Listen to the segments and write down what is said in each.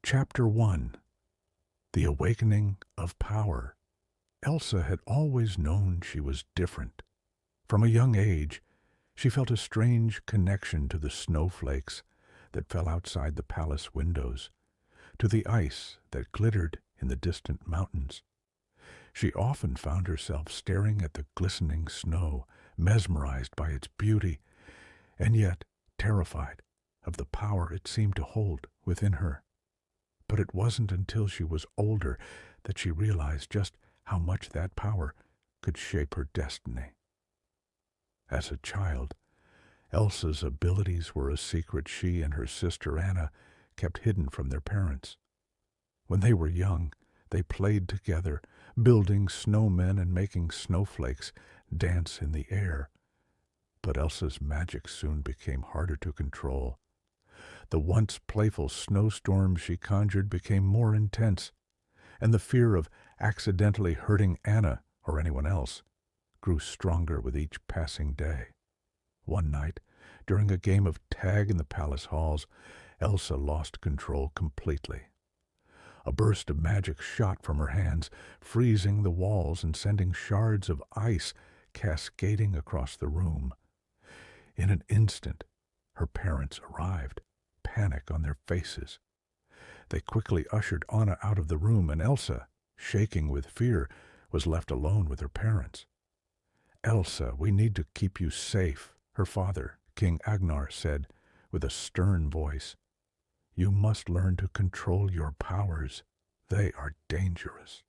Chapter 1. The Awakening of Power. Elsa had always known she was different. From a young age, she felt a strange connection to the snowflakes that fell outside the palace windows, to the ice that glittered in the distant mountains. She often found herself staring at the glistening snow, mesmerized by its beauty, and yet terrified of the power it seemed to hold within her. But it wasn't until she was older that she realized just how much that power could shape her destiny. As a child, Elsa's abilities were a secret she and her sister Anna kept hidden from their parents. When they were young, they played together, building snowmen and making snowflakes dance in the air. But Elsa's magic soon became harder to control. The once playful snowstorms she conjured became more intense, and the fear of accidentally hurting Anna or anyone else grew stronger with each passing day. One night, during a game of tag in the palace halls, Elsa lost control completely. A burst of magic shot from her hands, freezing the walls and sending shards of ice cascading across the room. In an instant, her parents arrived, panic on their faces. They quickly ushered Anna out of the room, and Elsa, shaking with fear, was left alone with her parents. "Elsa, we need to keep you safe," her father, King Agnar, said with a stern voice. "You must learn to control your powers. They are dangerous."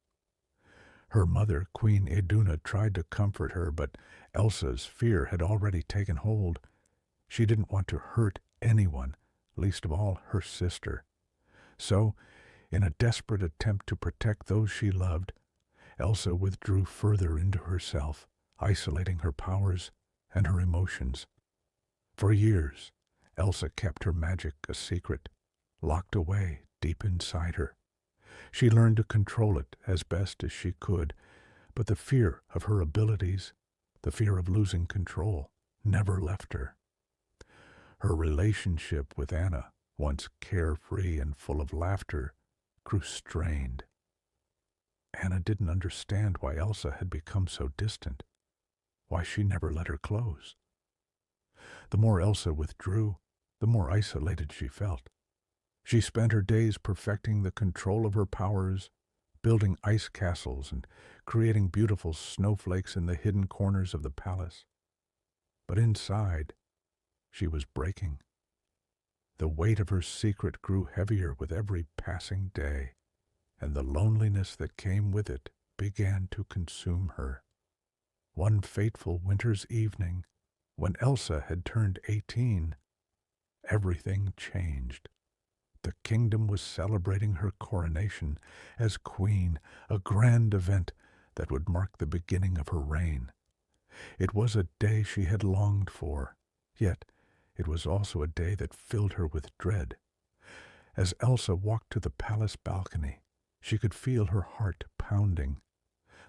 Her mother, Queen Iduna, tried to comfort her, but Elsa's fear had already taken hold. She didn't want to hurt anyone, least of all her sister. So, in a desperate attempt to protect those she loved, Elsa withdrew further into herself, isolating her powers and her emotions. For years, Elsa kept her magic a secret, locked away deep inside her. She learned to control it as best as she could, but the fear of her abilities, the fear of losing control, never left her. Her relationship with Anna, once carefree and full of laughter, grew strained. Anna didn't understand why Elsa had become so distant, why she never let her close. The more Elsa withdrew, the more isolated she felt. She spent her days perfecting the control of her powers, building ice castles and creating beautiful snowflakes in the hidden corners of the palace. But inside, she was breaking. The weight of her secret grew heavier with every passing day, and the loneliness that came with it began to consume her. One fateful winter's evening, when Elsa had turned 18, everything changed. The kingdom was celebrating her coronation as queen, a grand event that would mark the beginning of her reign. It was a day she had longed for, yet it was also a day that filled her with dread. As Elsa walked to the palace balcony, she could feel her heart pounding.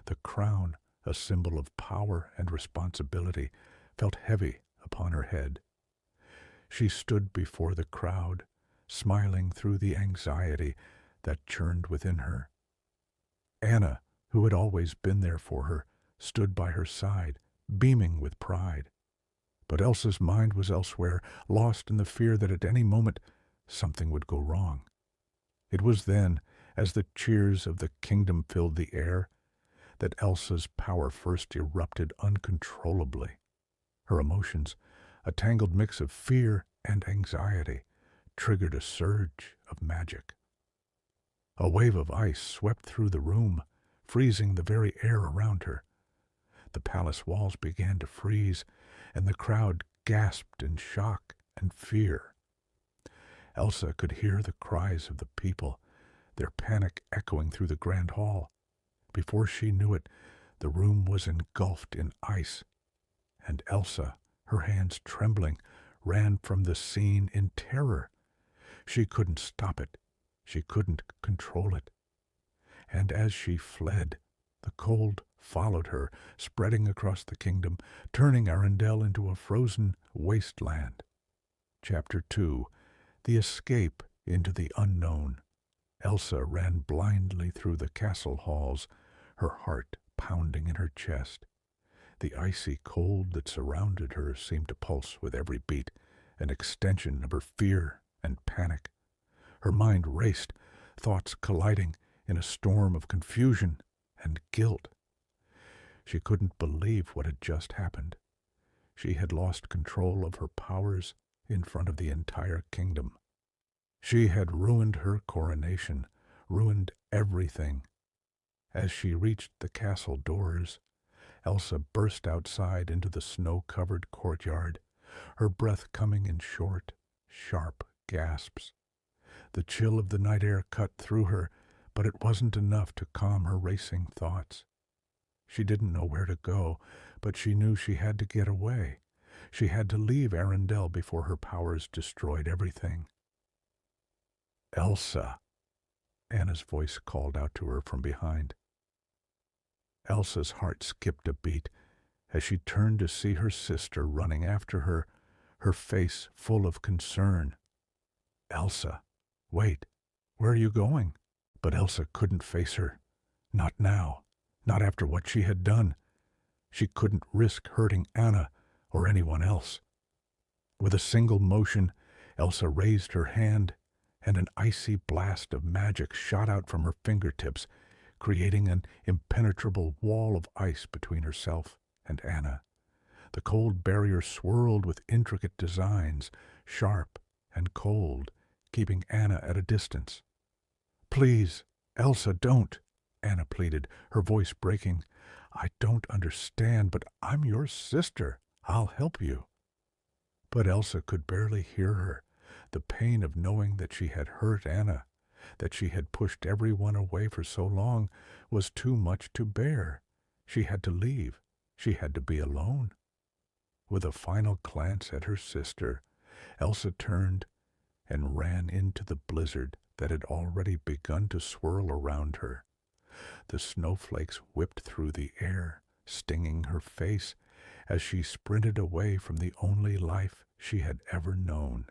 The crown, a symbol of power and responsibility, felt heavy upon her head. She stood before the crowd, smiling through the anxiety that churned within her. Anna, who had always been there for her, stood by her side, beaming with pride. But Elsa's mind was elsewhere, lost in the fear that at any moment something would go wrong. It was then, as the cheers of the kingdom filled the air, that Elsa's power first erupted uncontrollably. Her emotions, a tangled mix of fear and anxiety, triggered a surge of magic. A wave of ice swept through the room, freezing the very air around her. The palace walls began to freeze, and the crowd gasped in shock and fear. Elsa could hear the cries of the people, their panic echoing through the grand hall. Before she knew it, the room was engulfed in ice, and Elsa, her hands trembling, ran from the scene in terror. She couldn't stop it. She couldn't control it. And as she fled, the cold followed her, spreading across the kingdom, turning Arendelle into a frozen wasteland. Chapter 2. The Escape into the Unknown. Elsa ran blindly through the castle halls, her heart pounding in her chest. The icy cold that surrounded her seemed to pulse with every beat, an extension of her fear and panic. Her mind raced, thoughts colliding in a storm of confusion and guilt. She couldn't believe what had just happened. She had lost control of her powers in front of the entire kingdom. She had ruined her coronation, ruined everything. As she reached the castle doors, Elsa burst outside into the snow-covered courtyard, her breath coming in short, sharp gasps. The chill of the night air cut through her, but it wasn't enough to calm her racing thoughts. She didn't know where to go, but she knew she had to get away. She had to leave Arendelle before her powers destroyed everything. "Elsa!" Anna's voice called out to her from behind. Elsa's heart skipped a beat as she turned to see her sister running after her, her face full of concern. "Elsa, wait, where are you going?" But Elsa couldn't face her. Not now, not after what she had done. She couldn't risk hurting Anna or anyone else. With a single motion, Elsa raised her hand, and an icy blast of magic shot out from her fingertips, creating an impenetrable wall of ice between herself and Anna. The cold barrier swirled with intricate designs, sharp and cold, keeping Anna at a distance. "Please, Elsa, don't," Anna pleaded, her voice breaking. "I don't understand, but I'm your sister. I'll help you." But Elsa could barely hear her. The pain of knowing that she had hurt Anna, that she had pushed everyone away for so long, was too much to bear. She had to leave. She had to be alone. With a final glance at her sister, Elsa turned and ran into the blizzard that had already begun to swirl around her. The snowflakes whipped through the air, stinging her face as she sprinted away from the only life she had ever known.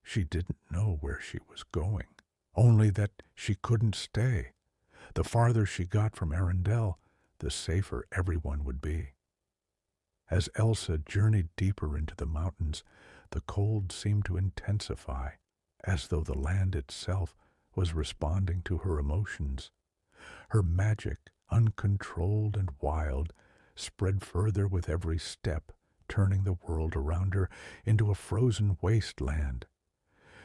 She didn't know where she was going, only that she couldn't stay. The farther she got from Arendelle, the safer everyone would be. As Elsa journeyed deeper into the mountains, the cold seemed to intensify, as though the land itself was responding to her emotions. Her magic, uncontrolled and wild, spread further with every step, turning the world around her into a frozen wasteland.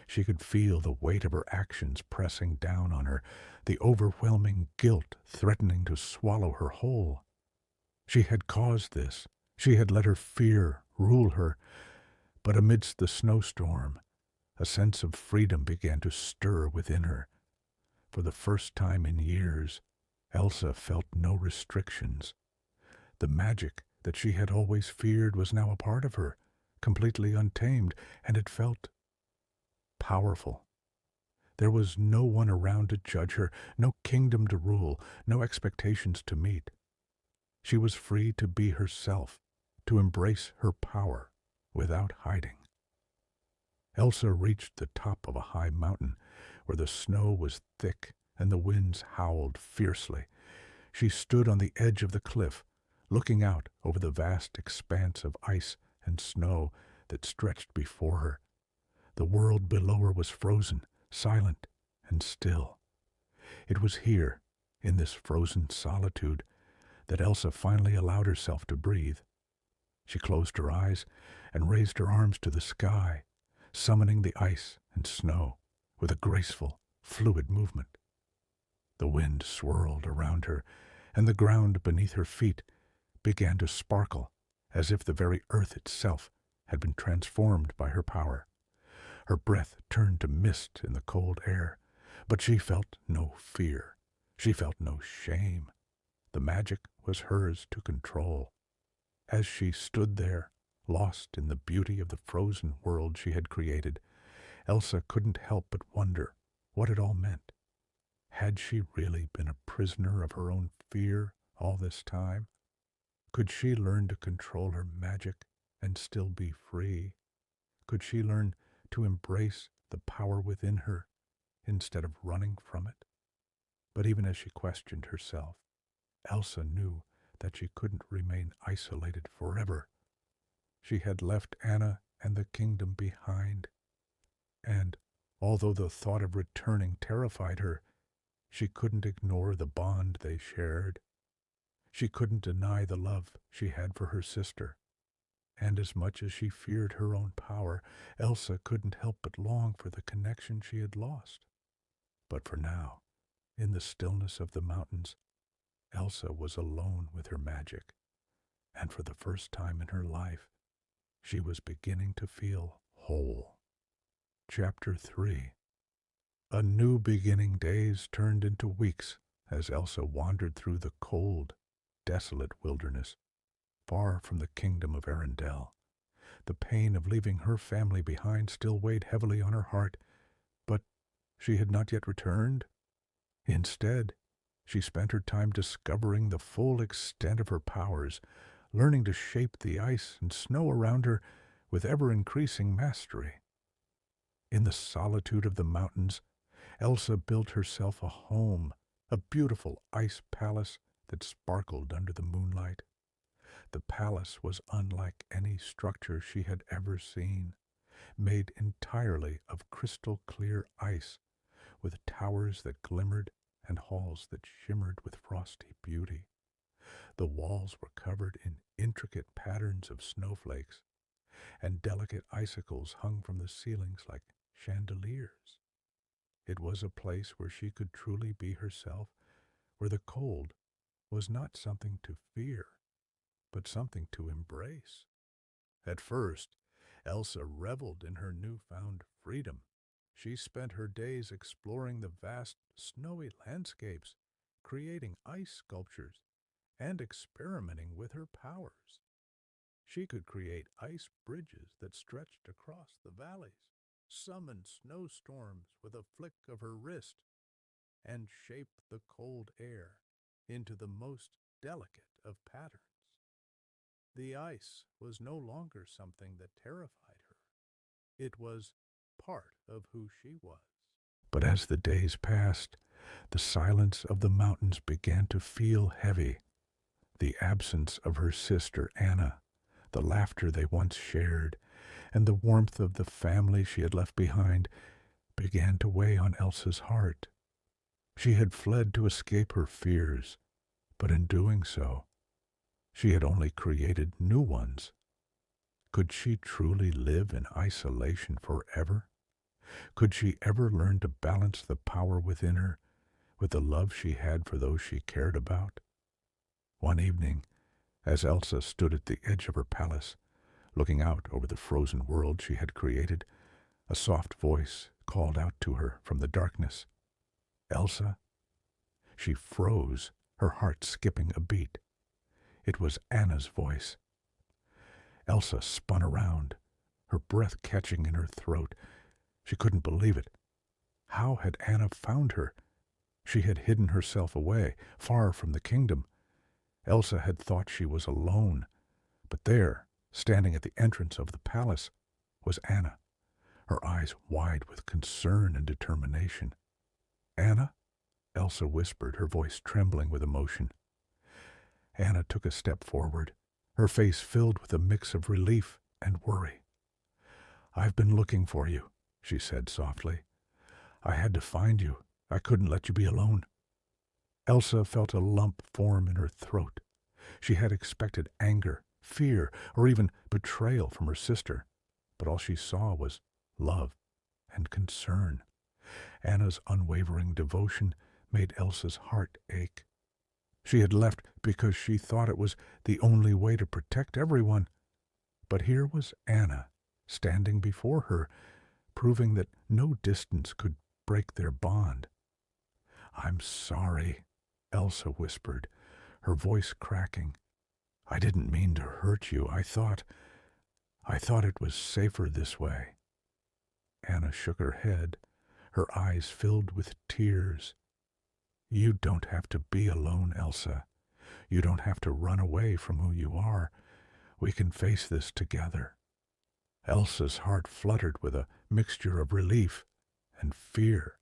She could feel the weight of her actions pressing down on her, the overwhelming guilt threatening to swallow her whole. She had caused this. She had let her fear rule her. But amidst the snowstorm, a sense of freedom began to stir within her. For the first time in years, Elsa felt no restrictions. The magic that she had always feared was now a part of her, completely untamed, and it felt powerful. There was no one around to judge her, no kingdom to rule, no expectations to meet. She was free to be herself, to embrace her power without hiding. Elsa reached the top of a high mountain where the snow was thick and the winds howled fiercely. She stood on the edge of the cliff, looking out over the vast expanse of ice and snow that stretched before her. The world below her was frozen, silent, and still. It was here, in this frozen solitude, that Elsa finally allowed herself to breathe. She closed her eyes and raised her arms to the sky, summoning the ice and snow with a graceful, fluid movement. The wind swirled around her, and the ground beneath her feet began to sparkle as if the very earth itself had been transformed by her power. Her breath turned to mist in the cold air, but she felt no fear. She felt no shame. The magic was hers to control. As she stood there, lost in the beauty of the frozen world she had created, Elsa couldn't help but wonder what it all meant. Had she really been a prisoner of her own fear all this time? Could she learn to control her magic and still be free? Could she learn to embrace the power within her instead of running from it. But even as she questioned herself, Elsa knew that she couldn't remain isolated forever. She had left Anna and the kingdom behind, and although the thought of returning terrified her, she couldn't ignore the bond they shared. She couldn't deny the love she had for her sister, and as much as she feared her own power, Elsa couldn't help but long for the connection she had lost. But for now, in the stillness of the mountains, Elsa was alone with her magic, and for the first time in her life, she was beginning to feel whole. Chapter 3. A new beginning. Days turned into weeks as Elsa wandered through the cold, desolate wilderness, far from the kingdom of Arendelle. The pain of leaving her family behind still weighed heavily on her heart, but she had not yet returned. Instead, she spent her time discovering the full extent of her powers, learning to shape the ice and snow around her with ever-increasing mastery. In the solitude of the mountains, Elsa built herself a home, a beautiful ice palace that sparkled under the moonlight. The palace was unlike any structure she had ever seen, made entirely of crystal-clear ice, with towers that glimmered and halls that shimmered with frosty beauty. The walls were covered in intricate patterns of snowflakes, and delicate icicles hung from the ceilings like chandeliers. It was a place where she could truly be herself, where the cold was not something to fear, but something to embrace. At first, Elsa reveled in her newfound freedom. She spent her days exploring the vast, snowy landscapes, creating ice sculptures, and experimenting with her powers. She could create ice bridges that stretched across the valleys, summon snowstorms with a flick of her wrist, and shape the cold air into the most delicate of patterns. The ice was no longer something that terrified her. It was part of who she was. But as the days passed, the silence of the mountains began to feel heavy. The absence of her sister Anna, the laughter they once shared, and the warmth of the family she had left behind began to weigh on Elsa's heart. She had fled to escape her fears, but in doing so, she had only created new ones. Could she truly live in isolation forever? Could she ever learn to balance the power within her with the love she had for those she cared about? One evening, as Elsa stood at the edge of her palace, looking out over the frozen world she had created, a soft voice called out to her from the darkness, "Elsa?" She froze, her heart skipping a beat. It was Anna's voice. Elsa spun around, her breath catching in her throat. She couldn't believe it. How had Anna found her? She had hidden herself away, far from the kingdom. Elsa had thought she was alone, but there, standing at the entrance of the palace, was Anna, her eyes wide with concern and determination. "Anna?" Elsa whispered, her voice trembling with emotion. Anna took a step forward, her face filled with a mix of relief and worry. "I've been looking for you," she said softly. "I had to find you. I couldn't let you be alone." Elsa felt a lump form in her throat. She had expected anger, fear, or even betrayal from her sister, but all she saw was love and concern. Anna's unwavering devotion made Elsa's heart ache. She had left because she thought it was the only way to protect everyone. But here was Anna, standing before her, proving that no distance could break their bond. "I'm sorry," Elsa whispered, her voice cracking. "I didn't mean to hurt you. I thought it was safer this way." Anna shook her head, her eyes filled with tears. "You don't have to be alone, Elsa. You don't have to run away from who you are. We can face this together." Elsa's heart fluttered with a mixture of relief and fear.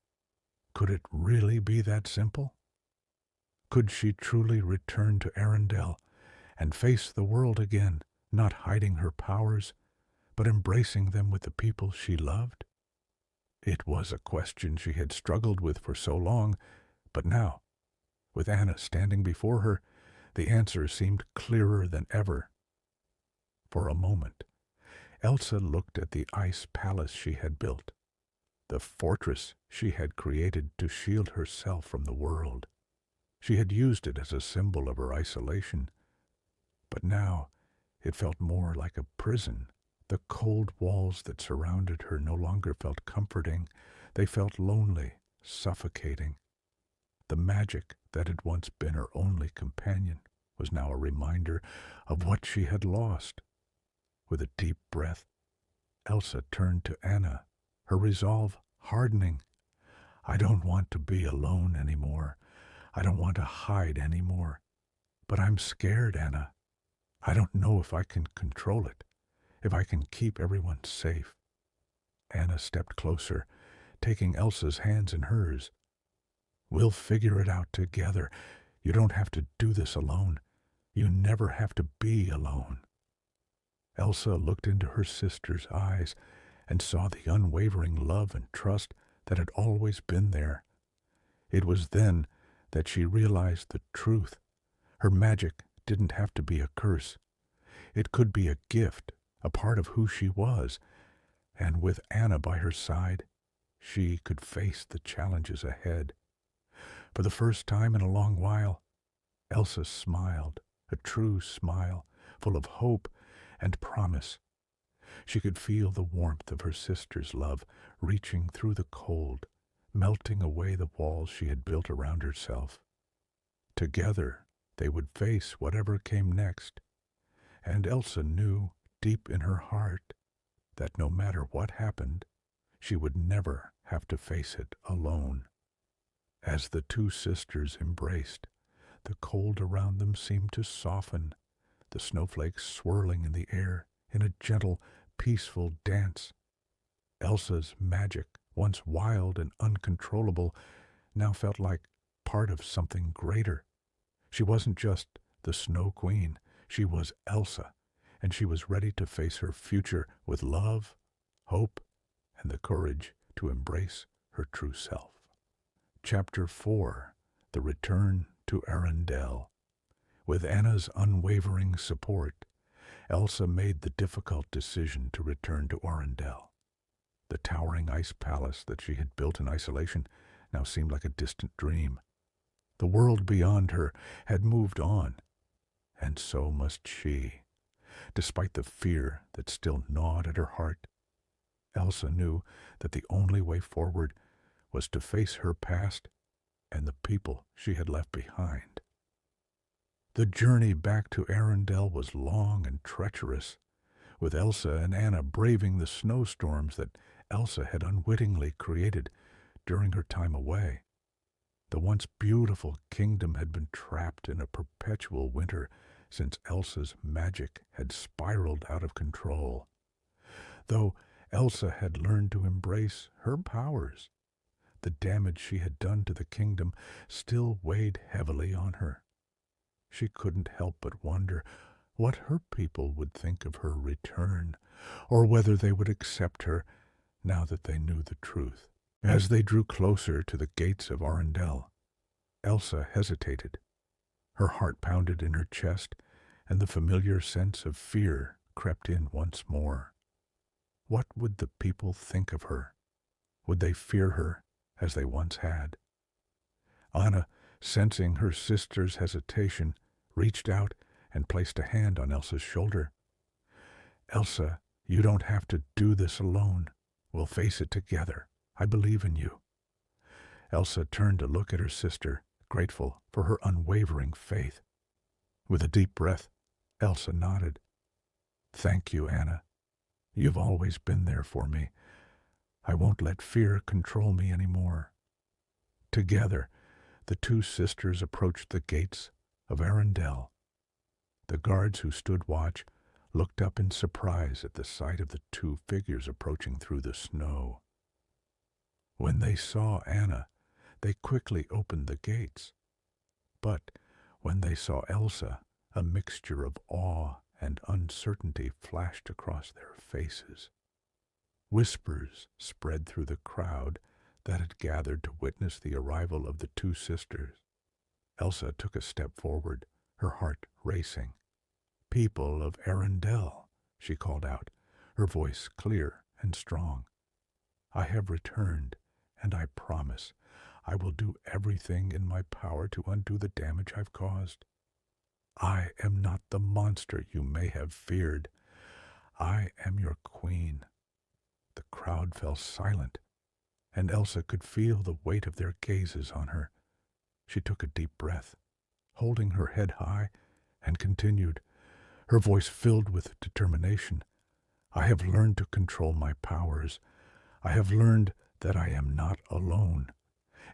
Could it really be that simple? Could she truly return to Arendelle and face the world again, not hiding her powers, but embracing them with the people she loved? It was a question she had struggled with for so long, but now, with Anna standing before her, the answer seemed clearer than ever. For a moment, Elsa looked at the ice palace she had built, the fortress she had created to shield herself from the world. She had used it as a symbol of her isolation, but now it felt more like a prison. The cold walls that surrounded her no longer felt comforting. They felt lonely, suffocating. The magic that had once been her only companion was now a reminder of what she had lost. With a deep breath, Elsa turned to Anna, her resolve hardening. I don't want to be alone anymore. I don't want to hide anymore. But I'm scared, Anna. I don't know if I can control it, if I can keep everyone safe. Anna stepped closer, taking Elsa's hands in hers. We'll figure it out together. You don't have to do this alone. You never have to be alone. Elsa looked into her sister's eyes and saw the unwavering love and trust that had always been there. It was then that she realized the truth. Her magic didn't have to be a curse. It could be a gift, a part of who she was, and with Anna by her side, she could face the challenges ahead. For the first time in a long while, Elsa smiled, a true smile, full of hope and promise. She could feel the warmth of her sister's love reaching through the cold, melting away the walls she had built around herself. Together, they would face whatever came next, and Elsa knew deep in her heart that no matter what happened, she would never have to face it alone. As the two sisters embraced, the cold around them seemed to soften, the snowflakes swirling in the air in a gentle, peaceful dance. Elsa's magic, once wild and uncontrollable, now felt like part of something greater. She wasn't just the Snow Queen, she was Elsa, and she was ready to face her future with love, hope, and the courage to embrace her true self. Chapter 4. The Return to Arendelle. With Anna's unwavering support, Elsa made the difficult decision to return to Arendelle. The towering ice palace that she had built in isolation now seemed like a distant dream. The world beyond her had moved on, and so must she. Despite the fear that still gnawed at her heart, Elsa knew that the only way forward was to face her past and the people she had left behind. The journey back to Arendelle was long and treacherous, with Elsa and Anna braving the snowstorms that Elsa had unwittingly created during her time away. The once beautiful kingdom had been trapped in a perpetual winter since Elsa's magic had spiraled out of control. Though Elsa had learned to embrace her powers, the damage she had done to the kingdom still weighed heavily on her. She couldn't help but wonder what her people would think of her return, or whether they would accept her now that they knew the truth. As they drew closer to the gates of Arendelle, Elsa hesitated. Her heart pounded in her chest, and the familiar sense of fear crept in once more. What would the people think of her? Would they fear her as they once had? Anna, sensing her sister's hesitation, reached out and placed a hand on Elsa's shoulder. Elsa, you don't have to do this alone. We'll face it together. I believe in you. Elsa turned to look at her sister, grateful for her unwavering faith. With a deep breath, Elsa nodded. Thank you, Anna. You've always been there for me. I won't let fear control me anymore. Together, the two sisters approached the gates of Arendelle. The guards who stood watch looked up in surprise at the sight of the two figures approaching through the snow. When they saw Anna, They quickly opened the gates. But when they saw Elsa, a mixture of awe and uncertainty flashed across their faces. Whispers spread through the crowd that had gathered to witness the arrival of the two sisters. Elsa took a step forward, her heart racing. "People of Arundel," she called out, her voice clear and strong. "I have returned, and I promise I will do everything in my power to undo the damage I've caused. I am not the monster you may have feared. I am your queen." The crowd fell silent, and Elsa could feel the weight of their gazes on her. She took a deep breath, holding her head high, and continued, her voice filled with determination. "I have learned to control my powers. I have learned that I am not alone.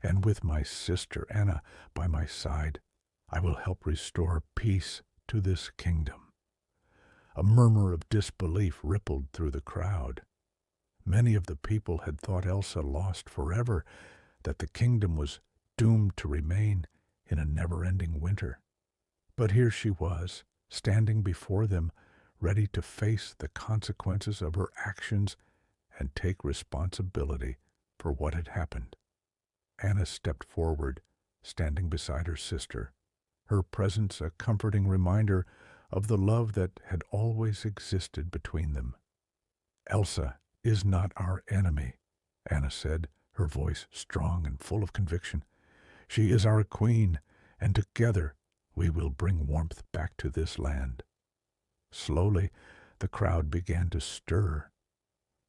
And with my sister Anna by my side, I will help restore peace to this kingdom." A murmur of disbelief rippled through the crowd. Many of the people had thought Elsa lost forever, that the kingdom was doomed to remain in a never-ending winter. But here she was, standing before them, ready to face the consequences of her actions and take responsibility for what had happened. Anna stepped forward, standing beside her sister, her presence a comforting reminder of the love that had always existed between them. "Elsa is not our enemy," Anna said, her voice strong and full of conviction. "She is our queen, and together we will bring warmth back to this land." Slowly, the crowd began to stir.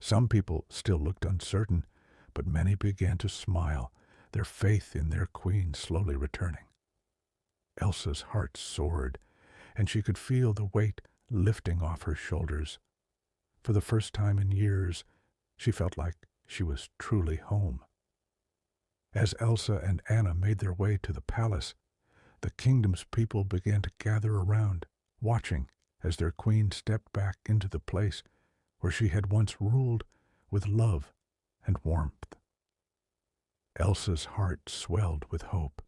Some people still looked uncertain, but many began to smile, their faith in their queen slowly returning. Elsa's heart soared, and she could feel the weight lifting off her shoulders. For the first time in years, she felt like she was truly home. As Elsa and Anna made their way to the palace, the kingdom's people began to gather around, watching as their queen stepped back into the place where she had once ruled with love and warmth. Elsa's heart swelled with hope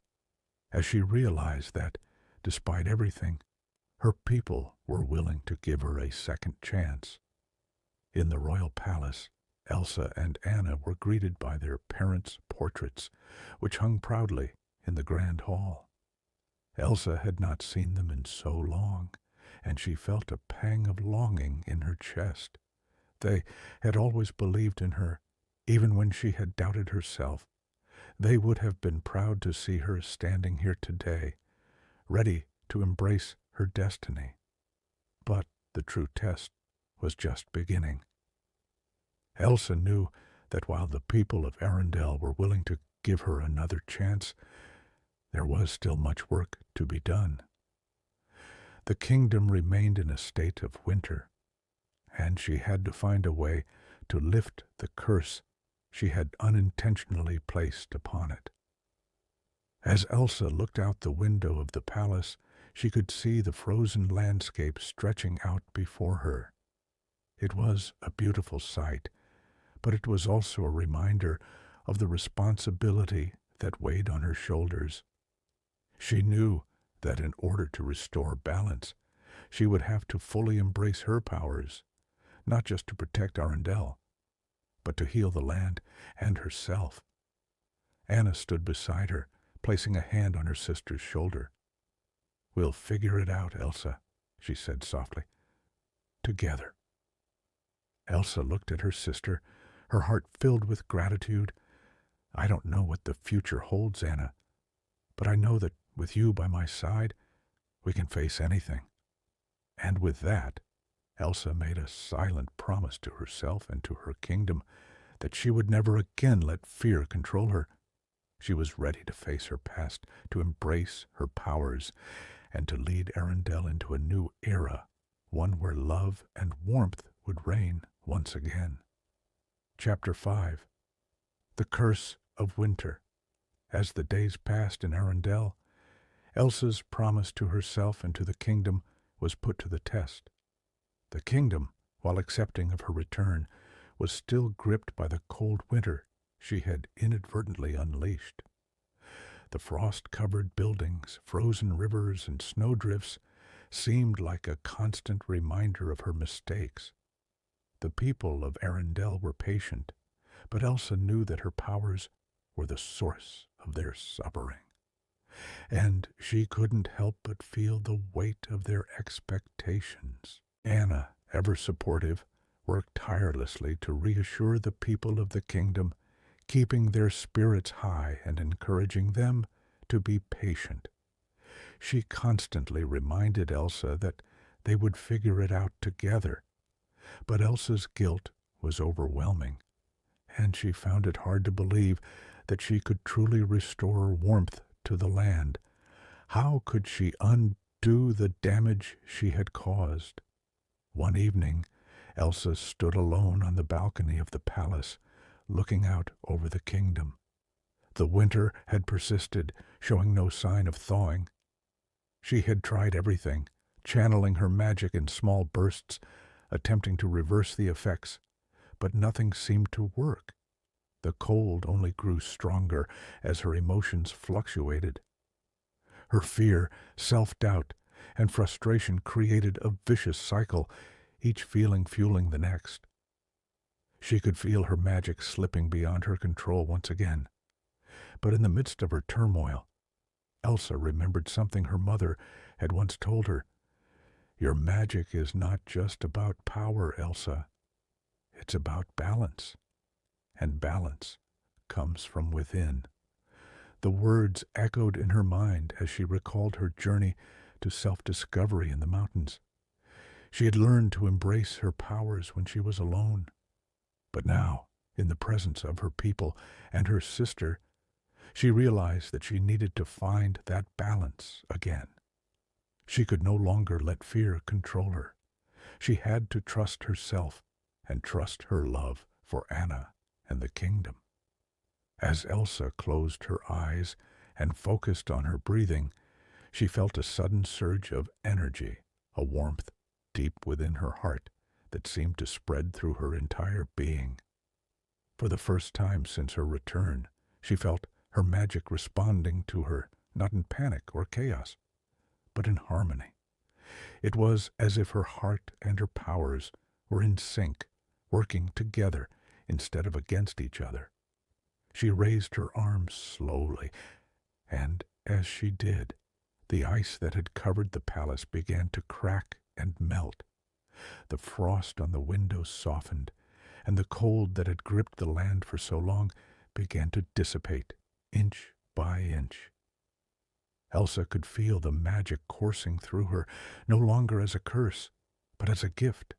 as she realized that, despite everything, her people were willing to give her a second chance. In the royal palace, Elsa and Anna were greeted by their parents' portraits, which hung proudly in the grand hall. Elsa had not seen them in so long, and she felt a pang of longing in her chest. They had always believed in her, even when she had doubted herself. They would have been proud to see her standing here today, ready to embrace her destiny. But the true test was just beginning. Elsa knew that while the people of Arundel were willing to give her another chance, there was still much work to be done. The kingdom remained in a state of winter, and she had to find a way to lift the curse she had unintentionally placed upon it. As Elsa looked out the window of the palace, she could see the frozen landscape stretching out before her. It was a beautiful sight, but it was also a reminder of the responsibility that weighed on her shoulders. She knew that in order to restore balance, she would have to fully embrace her powers, not just to protect Arundel, but to heal the land and herself. Anna stood beside her, placing a hand on her sister's shoulder. "We'll figure it out, Elsa," she said softly. "Together." Elsa looked at her sister, her heart filled with gratitude. "I don't know what the future holds, Anna, but I know that with you by my side, we can face anything." And with that, Elsa made a silent promise to herself and to her kingdom that she would never again let fear control her. She was ready to face her past, to embrace her powers, and to lead Arundel into a new era, one where love and warmth would reign once again. Chapter 5. The Curse of Winter. As the days passed in Arundel, Elsa's promise to herself and to the kingdom was put to the test. The kingdom, while accepting of her return, was still gripped by the cold winter she had inadvertently unleashed. The frost-covered buildings, frozen rivers, and snowdrifts seemed like a constant reminder of her mistakes. The people of Arendelle were patient, but Elsa knew that her powers were the source of their suffering, and she couldn't help but feel the weight of their expectations. Anna, ever supportive, worked tirelessly to reassure the people of the kingdom, keeping their spirits high and encouraging them to be patient. She constantly reminded Elsa that they would figure it out together, but Elsa's guilt was overwhelming, and she found it hard to believe that she could truly restore warmth to the land. How could she undo the damage she had caused? One evening, Elsa stood alone on the balcony of the palace, looking out over the kingdom. The winter had persisted, showing no sign of thawing. She had tried everything, channeling her magic in small bursts, attempting to reverse the effects, but nothing seemed to work. The cold only grew stronger as her emotions fluctuated. Her fear, self-doubt, and frustration created a vicious cycle, each feeling fueling the next. She could feel her magic slipping beyond her control once again. But in the midst of her turmoil, Elsa remembered something her mother had once told her. "Your magic is not just about power, Elsa. It's about balance. And balance comes from within." The words echoed in her mind as she recalled her journey to self-discovery in the mountains. She had learned to embrace her powers when she was alone. But now, in the presence of her people and her sister, she realized that she needed to find that balance again. She could no longer let fear control her. She had to trust herself and trust her love for Anna and the kingdom. As Elsa closed her eyes and focused on her breathing, she felt a sudden surge of energy, a warmth deep within her heart that seemed to spread through her entire being. For the first time since her return, she felt her magic responding to her, not in panic or chaos, but in harmony. It was as if her heart and her powers were in sync, working together instead of against each other. She raised her arms slowly, and as she did, the ice that had covered the palace began to crack and melt. The frost on the windows softened, and the cold that had gripped the land for so long began to dissipate, inch by inch. Elsa could feel the magic coursing through her, no longer as a curse, but as a gift,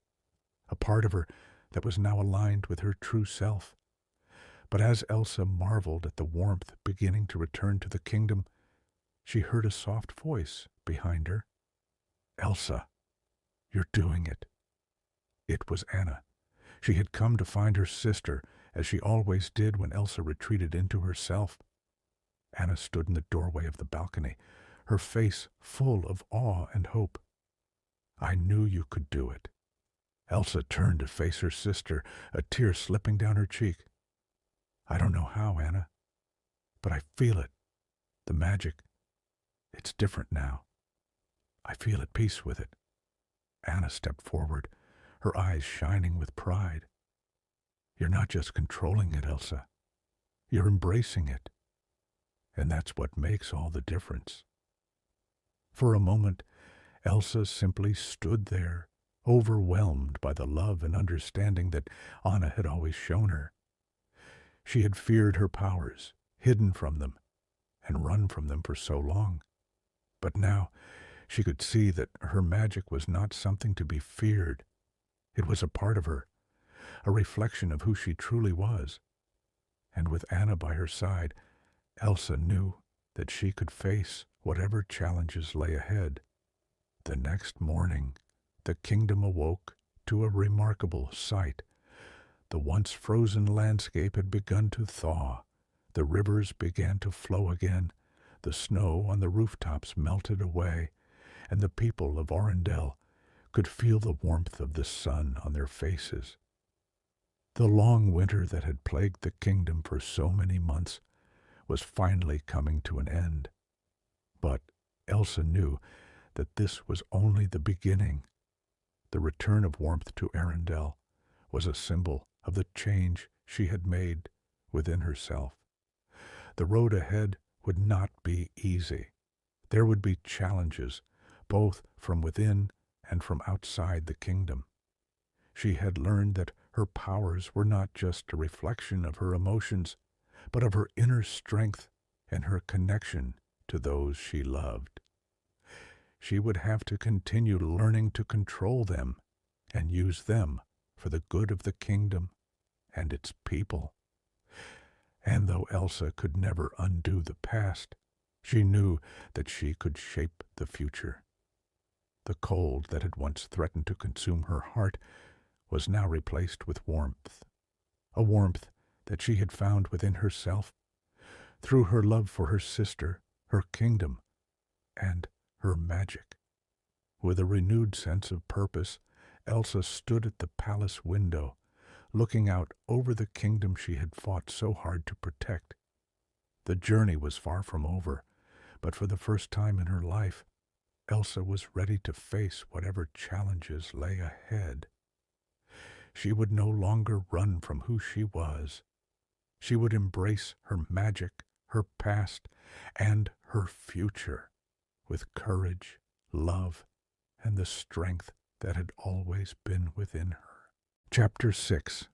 a part of her that was now aligned with her true self. But as Elsa marveled at the warmth beginning to return to the kingdom, she heard a soft voice behind her. "Elsa, you're doing it." It was Anna. She had come to find her sister, as she always did when Elsa retreated into herself. Anna stood in the doorway of the balcony, her face full of awe and hope. "I knew you could do it." Elsa turned to face her sister, a tear slipping down her cheek. "I don't know how, Anna, but I feel it. The magic. It's different now. I feel at peace with it." Anna stepped forward, her eyes shining with pride. "You're not just controlling it, Elsa. You're embracing it. And that's what makes all the difference." For a moment, Elsa simply stood there, overwhelmed by the love and understanding that Anna had always shown her. She had feared her powers, hidden from them, and run from them for so long. But now she could see that her magic was not something to be feared. It was a part of her, a reflection of who she truly was. And with Anna by her side, Elsa knew that she could face whatever challenges lay ahead. The next morning, the kingdom awoke to a remarkable sight. The once frozen landscape had begun to thaw. The rivers began to flow again. The snow on the rooftops melted away, and the people of Arendelle could feel the warmth of the sun on their faces. The long winter that had plagued the kingdom for so many months was finally coming to an end. But Elsa knew that this was only the beginning. The return of warmth to Arendelle was a symbol of the change she had made within herself. The road ahead would not be easy. There would be challenges, both from within and from outside the kingdom. She had learned that her powers were not just a reflection of her emotions, but of her inner strength and her connection to those she loved. She would have to continue learning to control them and use them for the good of the kingdom and its people. And though Elsa could never undo the past, she knew that she could shape the future. The cold that had once threatened to consume her heart was now replaced with warmth, a warmth that she had found within herself through her love for her sister, her kingdom, and her magic. With a renewed sense of purpose, Elsa stood at the palace window, looking out over the kingdom she had fought so hard to protect. The journey was far from over, but for the first time in her life, Elsa was ready to face whatever challenges lay ahead. She would no longer run from who she was. She would embrace her magic, her past, and her future with courage, love, and the strength that had always been within her. Chapter 6.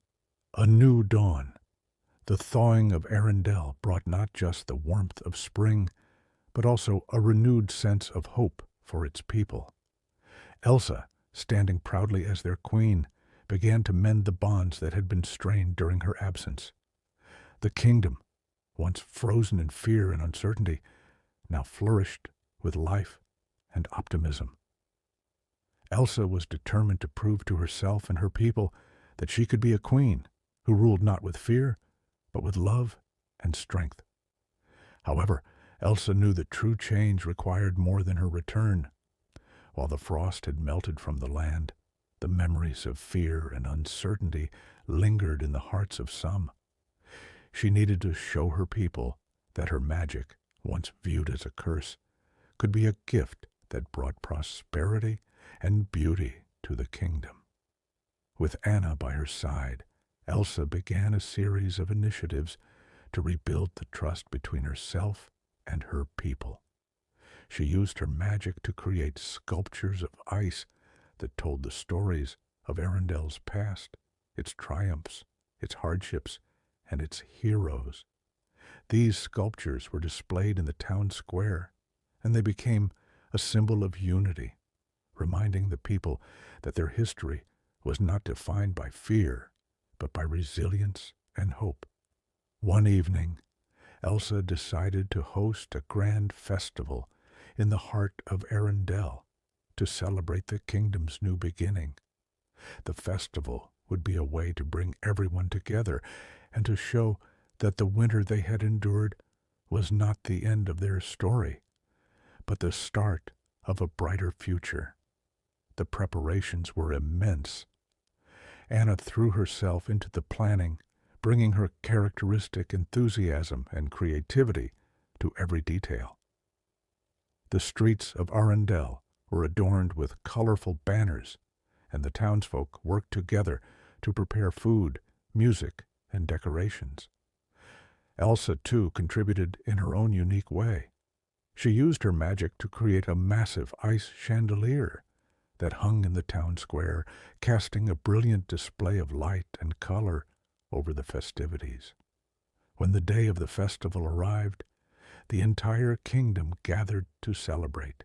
A New Dawn. The thawing of Arendelle brought not just the warmth of spring, but also a renewed sense of hope for its people. Elsa, standing proudly as their queen, began to mend the bonds that had been strained during her absence. The kingdom, once frozen in fear and uncertainty, now flourished with life and optimism. Elsa was determined to prove to herself and her people that she could be a queen who ruled not with fear, but with love and strength. However, Elsa knew that true change required more than her return. While the frost had melted from the land, the memories of fear and uncertainty lingered in the hearts of some. She needed to show her people that her magic, once viewed as a curse, could be a gift that brought prosperity and beauty to the kingdom. With Anna by her side, Elsa began a series of initiatives to rebuild the trust between herself and her people. She used her magic to create sculptures of ice that told the stories of Arendelle's past, its triumphs, its hardships, and its heroes. These sculptures were displayed in the town square, and they became a symbol of unity, reminding the people that their history was not defined by fear, but by resilience and hope. One evening, Elsa decided to host a grand festival in the heart of Arendelle to celebrate the kingdom's new beginning. The festival would be a way to bring everyone together and to show that the winter they had endured was not the end of their story, but the start of a brighter future. The preparations were immense. Anna threw herself into the planning, bringing her characteristic enthusiasm and creativity to every detail. The streets of Arendelle were adorned with colorful banners, and the townsfolk worked together to prepare food, music, and decorations. Elsa, too, contributed in her own unique way. She used her magic to create a massive ice chandelier that hung in the town square, casting a brilliant display of light and color over the festivities. When the day of the festival arrived, the entire kingdom gathered to celebrate.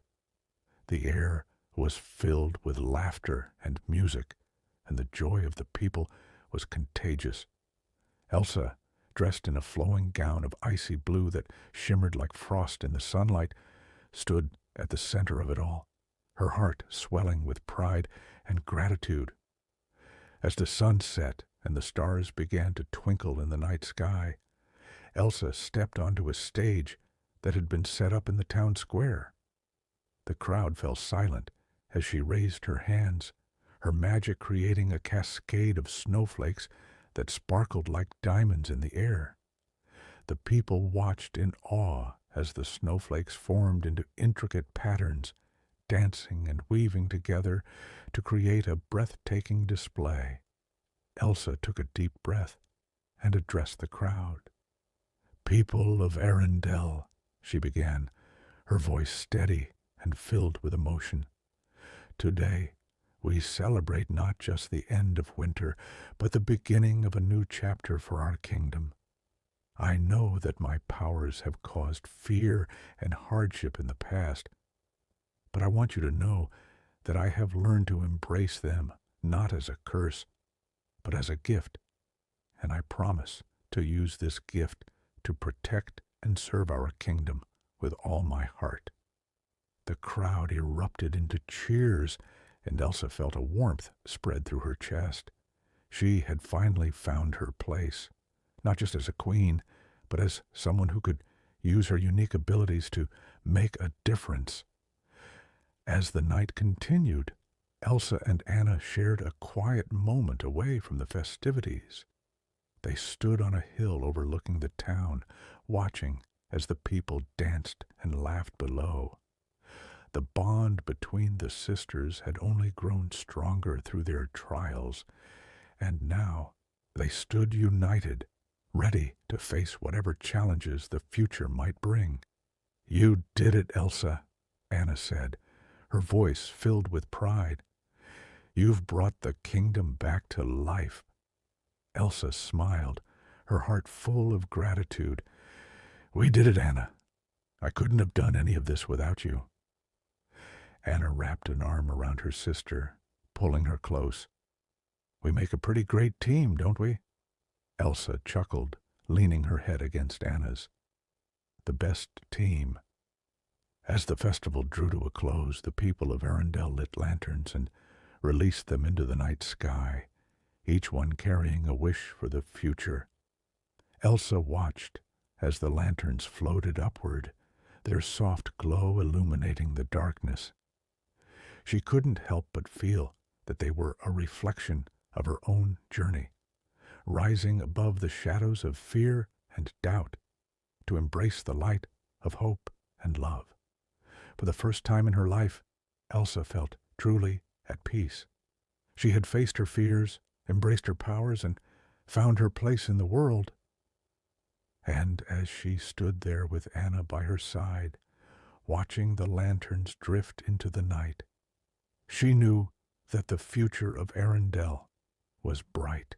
The air was filled with laughter and music, and the joy of the people was contagious. Elsa, dressed in a flowing gown of icy blue that shimmered like frost in the sunlight, stood at the center of it all, her heart swelling with pride and gratitude. As the sun set and the stars began to twinkle in the night sky, Elsa stepped onto a stage that had been set up in the town square. The crowd fell silent as she raised her hands, her magic creating a cascade of snowflakes that sparkled like diamonds in the air. The people watched in awe as the snowflakes formed into intricate patterns, dancing and weaving together to create a breathtaking display. Elsa took a deep breath and addressed the crowd. "People of Arendelle," she began, her voice steady and filled with emotion. "Today, we celebrate not just the end of winter, but the beginning of a new chapter for our kingdom. I know that my powers have caused fear and hardship in the past, but I want you to know that I have learned to embrace them not as a curse, but as a gift, and I promise to use this gift to protect and serve our kingdom with all my heart." The crowd erupted into cheers, and Elsa felt a warmth spread through her chest. She had finally found her place, not just as a queen, but as someone who could use her unique abilities to make a difference. As the night continued, Elsa and Anna shared a quiet moment away from the festivities. They stood on a hill overlooking the town, watching as the people danced and laughed below. The bond between the sisters had only grown stronger through their trials, and now they stood united, ready to face whatever challenges the future might bring. "You did it, Elsa," Anna said, her voice filled with pride. "You've brought the kingdom back to life." Elsa smiled, her heart full of gratitude. "We did it, Anna. I couldn't have done any of this without you." Anna wrapped an arm around her sister, pulling her close. "We make a pretty great team, don't we?" Elsa chuckled, leaning her head against Anna's. "The best team." As the festival drew to a close, the people of Arendelle lit lanterns and released them into the night sky, each one carrying a wish for the future. Elsa watched as the lanterns floated upward, their soft glow illuminating the darkness. She couldn't help but feel that they were a reflection of her own journey, rising above the shadows of fear and doubt to embrace the light of hope and love. For the first time in her life, Elsa felt truly at peace. She had faced her fears, embraced her powers, and found her place in the world. And as she stood there with Anna by her side, watching the lanterns drift into the night, she knew that the future of Arendelle was bright.